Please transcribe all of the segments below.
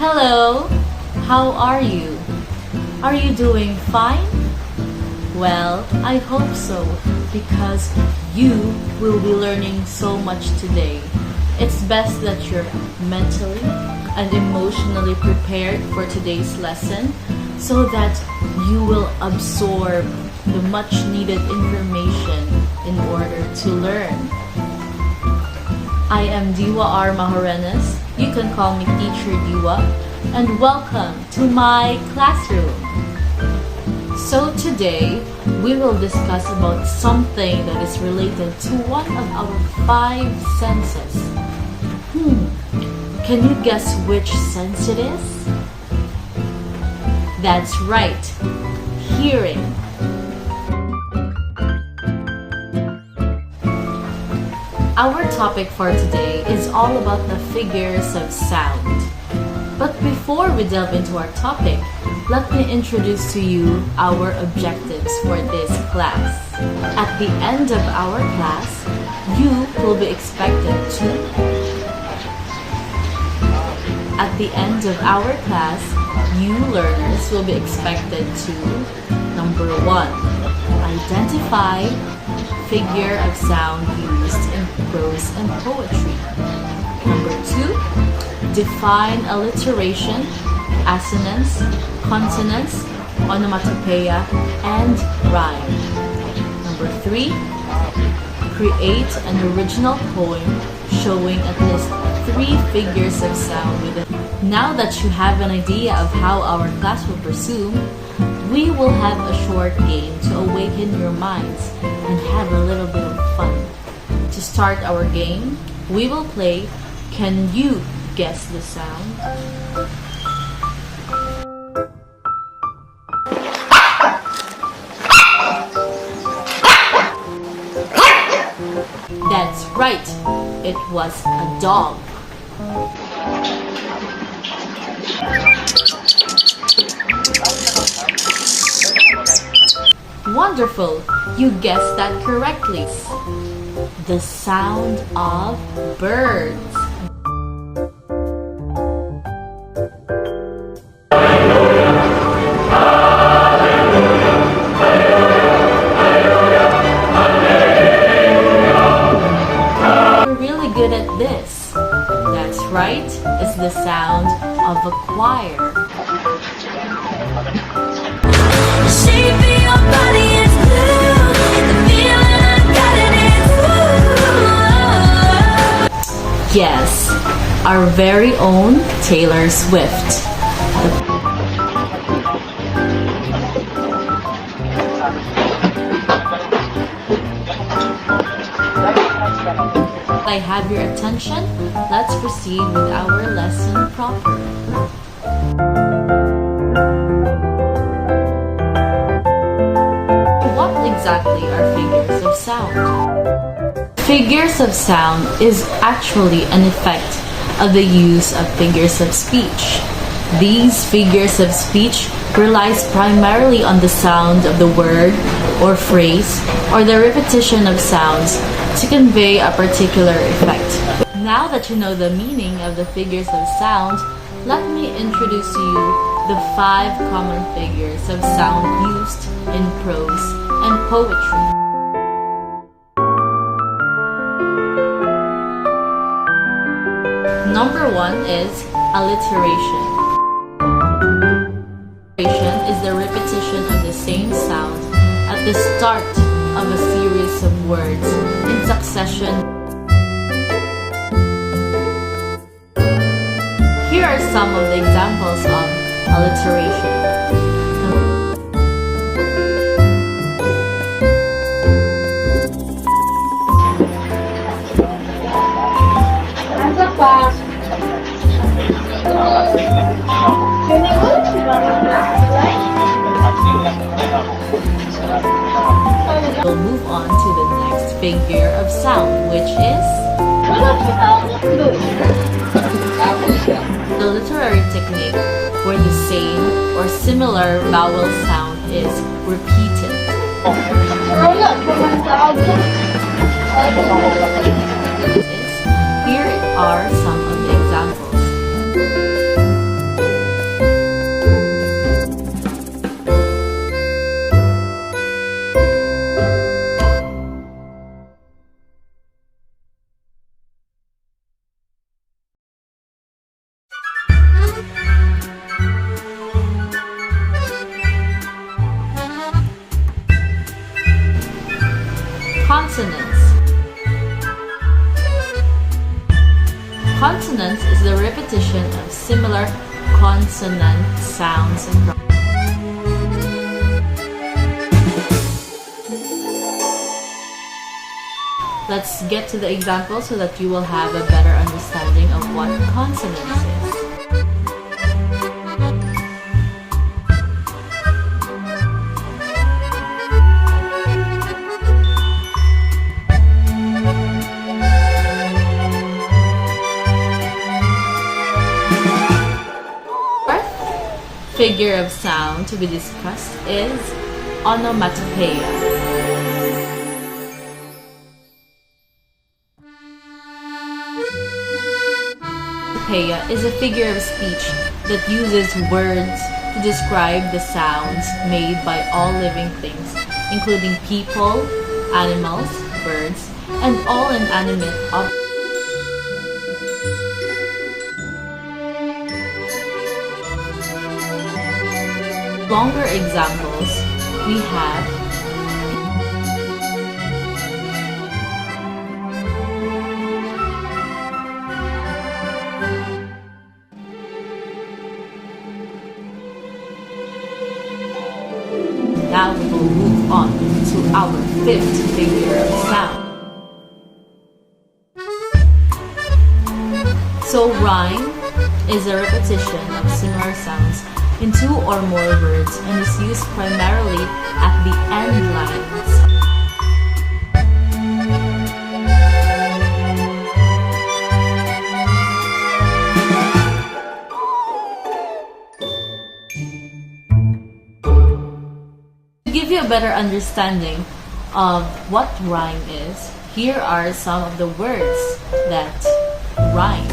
Hello, how are you? Are you doing fine? Well, I hope so, because you will be learning so much today. It's best that you're mentally and emotionally prepared for today's lesson so that you will absorb the much needed information in order to learn. I am Diwa R Majorenos. You can call me Teacher Diwa, and welcome to my classroom. So today, we will discuss about something that is related to one of our 5 senses. Can you guess which sense it is? That's right, hearing. Our topic for today is all about the figures of sound. But before we delve into our topic, let me introduce to you our objectives for this class. At the end of our class, you will be expected to... At the end of our class, you learners will be expected to, number 1, identify figure of sound used in prose and poetry. Number 2, define alliteration, assonance, consonants, onomatopoeia, and rhyme. Number 3, create an original poem showing at least 3 figures of sound with it. Now that you have an idea of how our class will pursue, we will have a short game to awaken your minds and have a little bit of fun. To start our game, we will play Can You Guess the Sound? That's right, it was a dog. Wonderful! You guessed that correctly. The sound of birds. You're really good at this. That's right, it's the sound of a choir. Shape of your body is blue. The feeling I got it is yes, our very own Taylor Swift. I have your attention. Let's proceed with our lesson proper. Exactly are figures of sound. Figures of sound is actually an effect of the use of figures of speech. These figures of speech relies primarily on the sound of the word or phrase or the repetition of sounds to convey a particular effect. Now that you know the meaning of the figures of sound, let me introduce to you the 5 common figures of sound used in prose and poetry. Number 1 is alliteration. Alliteration is the repetition of the same sound at the start of a series of words in succession. Here are some of the examples of alliteration. We'll move on to the next figure of sound, which is the literary technique where the same or similar vowel sound is repeated. Here are some of the examples. Consonance is the repetition of similar consonant sounds and Let's get to the example so that you will have a better understanding of what consonance is. Fourth figure of sound to be discussed is onomatopoeia. Onomatopoeia is a figure of speech that uses words to describe the sounds made by all living things, including people, animals, birds, and all inanimate objects. Longer examples, we have Now we will move on to our fifth figure of sound. So rhyme is a repetition of similar sounds in two or more words and is used primarily at the end lines. To give you a better understanding of what rhyme is, here are some of the words that rhyme.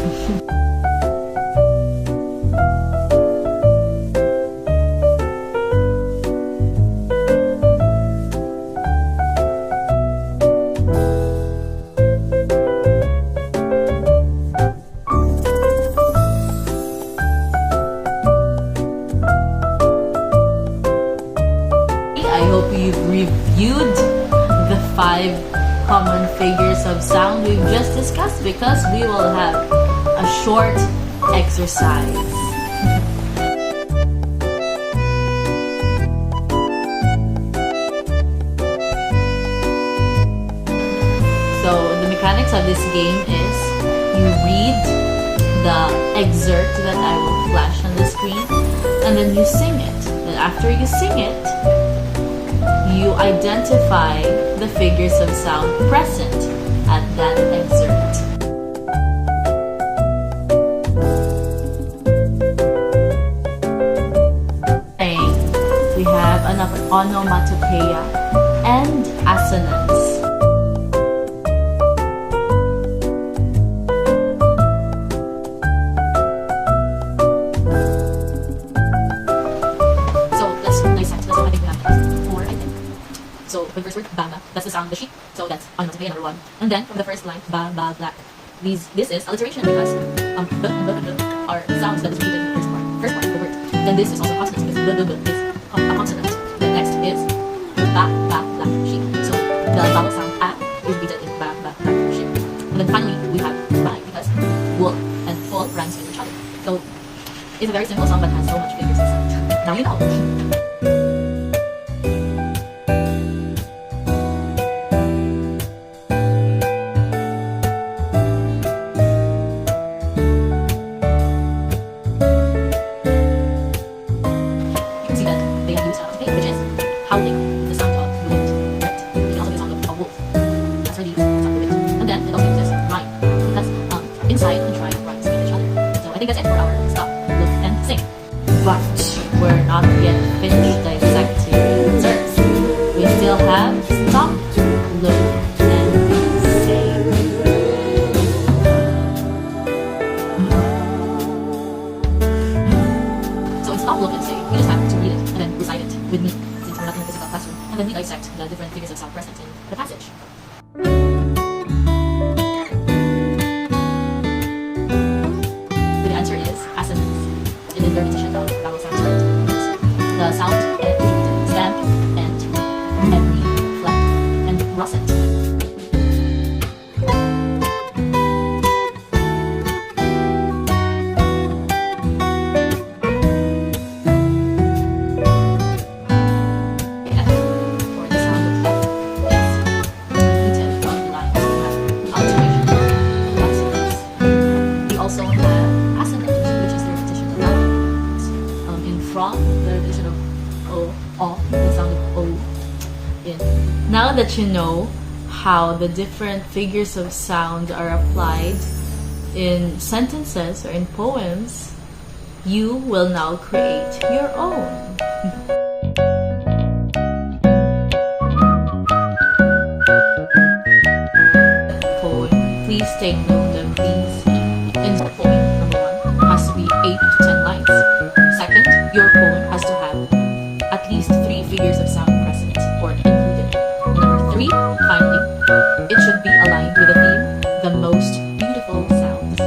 I hope you've reviewed the 5 common figures of sound we've just discussed, because we will have a short exercise. So the mechanics of this game is you read the excerpt that I will flash on the screen, and then you sing it. And after you sing it, you identify the figures of sound present at that excerpt. We have an onomatopoeia and assonance. So for the first word, ba, that's the sound of the sheep. So that's onomatopoeia number 1. And then from the first line, ba, black. This is alliteration because b and b are sounds that is repeated in the first part of the word. Then this is also consonants because b is a consonant. Then next is ba, black, sheep. So the vowel sound a is repeated in ba, black, sheep. And then finally we have rhyme because wool and full rhymes with each other. So it's a very simple song but has so much figures of sound. Now you know. Which is howling, the sound of the wind, right? You can also use the sound of a wolf. That's for the sound of the wind. And then it also uses rhyme because inside and try rhymes with each other. So I think that's it for our stop, look, and sing. But we're not yet finished dissecting the words. We still have stop, look, and sing. So in stop, look, and sing, you just have to read it and then recite it with me, since we're not in a physical classroom, and then we dissect the different figures of sound present in the passage. The answer is assonance. It is the repetition of vowel sounds, right? The sound is repeated: stamp, and, every, flat, and russet. the addition of the sound of O in. Now that you know how the different figures of sound are applied in sentences or in poems, you will now create your own. Poem. Please take note that these in the poem, number 1, has to be 8 to 10 lines. Second, your poem has to have at least 3 figures of sound present or included. Number 3, finally, it should be aligned with the theme, the most beautiful sounds.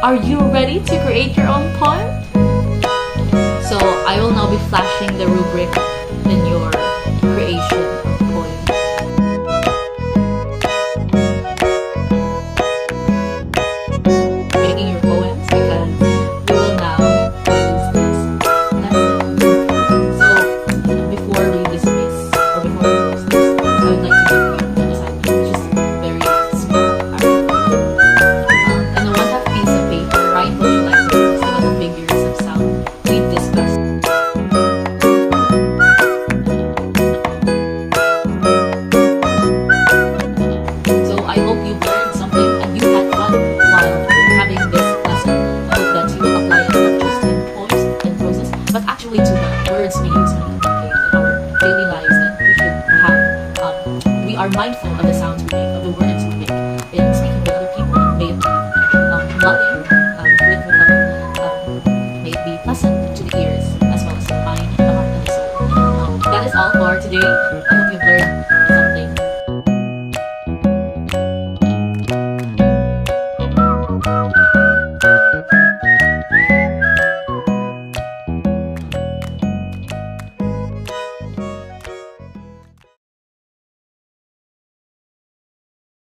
Are you ready to create your own poem? So I will now be flashing the rubric in your